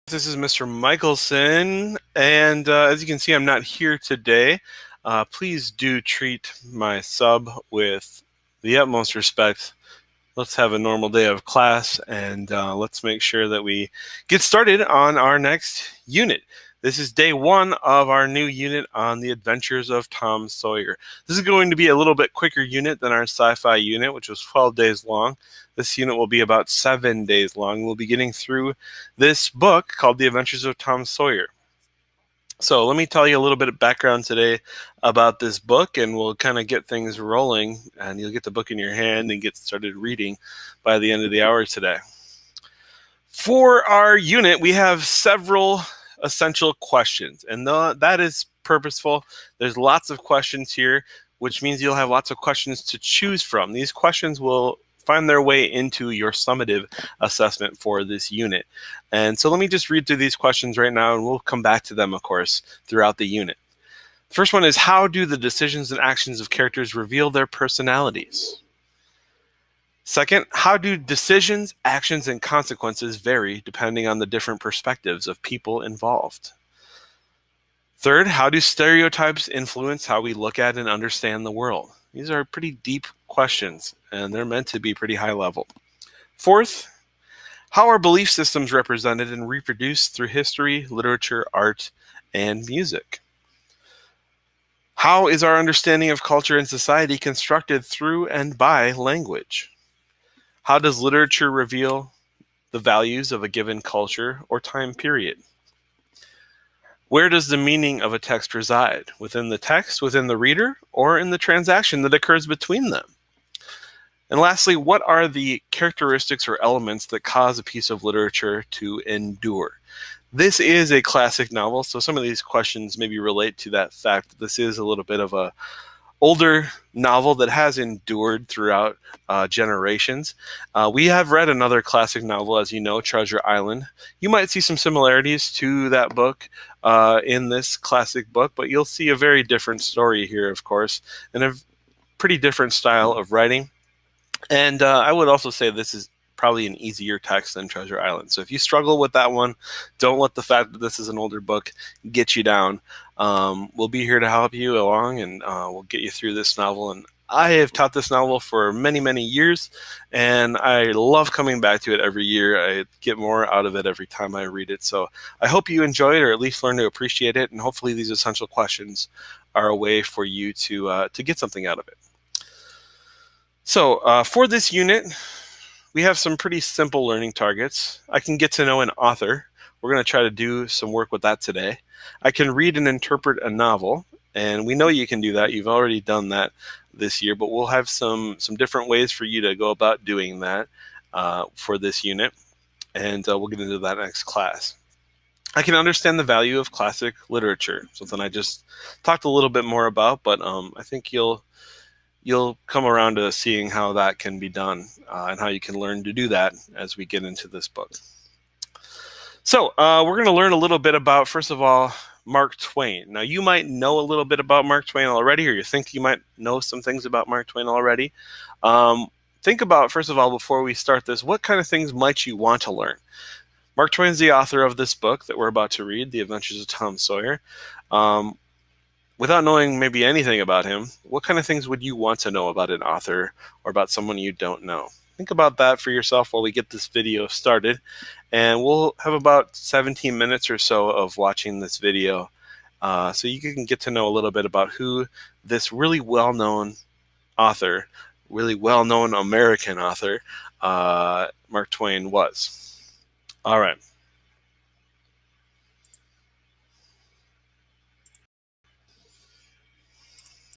This is Mr. Michelson, and as you can see, I'm not here today. Please do treat my sub with the utmost respect. Let's have a normal day of class, and let's make sure that we get started on our next unit. This is day one of our new unit on the adventures of Tom Sawyer. This is going to be a little bit quicker unit than our sci-fi unit, which was 12 days long. This unit will be about 7 days long. We'll be getting through this book called The Adventures of Tom Sawyer. So let me tell you a little bit of background today about this book, and we'll kind of get things rolling, and you'll get the book in your hand and get started reading by the end of the hour today. For our unit, we have several essential questions, and that is purposeful. There's lots of questions here, which means you'll have lots of questions to choose from. These questions will find their way into your summative assessment for this unit. And so let me just read through these questions right now, and we'll come back to them, of course, throughout the unit. The first one is, how do the decisions and actions of characters reveal their personalities? Second, how do decisions, actions, and consequences vary depending on the different perspectives of people involved? Third, how do stereotypes influence how we look at and understand the world? These are pretty deep questions, and they're meant to be pretty high level. Fourth, how are belief systems represented and reproduced through history, literature, art, and music? How is our understanding of culture and society constructed through and by language? How does literature reveal the values of a given culture or time period? Where does the meaning of a text reside? Within the text, within the reader, or in the transaction that occurs between them? And lastly, what are the characteristics or elements that cause a piece of literature to endure? This is a classic novel, so some of these questions maybe relate to that fact that this is a little bit of a older novel that has endured throughout generations. We have read another classic novel, as you know, Treasure Island. You might see some similarities to that book in this classic book, but you'll see a very different story here, of course, and a pretty different style of writing. And I would also say this is probably an easier text than Treasure Island. So if you struggle with that one, don't let the fact that this is an older book get you down. We'll be here to help you along, and we'll get you through this novel. And I have taught this novel for many, many years, and I love coming back to it every year. I get more out of it every time I read it. So I hope you enjoy it, or at least learn to appreciate it. And hopefully these essential questions are a way for you to get something out of it. So for this unit, we have some pretty simple learning targets. I can get to know an author. We're going to try to do some work with that today. I can read and interpret a novel, and we know you can do that. You've already done that this year, but we'll have some different ways for you to go about doing that for this unit, and we'll get into that next class. I can understand the value of classic literature, something I just talked a little bit more about, but I think you'll come around to seeing how that can be done and how you can learn to do that as we get into this book. So we're going to learn a little bit about, first of all, Mark Twain. Now, you might know a little bit about Mark Twain already, or you think you might know some things about Mark Twain already. Think about, first of all, before we start this, what kind of things might you want to learn? Mark Twain's the author of this book that we're about to read, The Adventures of Tom Sawyer. Without knowing maybe anything about him, what kind of things would you want to know about an author or about someone you don't know? Think about that for yourself while we get this video started. And we'll have about 17 minutes or so of watching this video so you can get to know a little bit about who this really well-known author, really well-known American author, Mark Twain was. All right.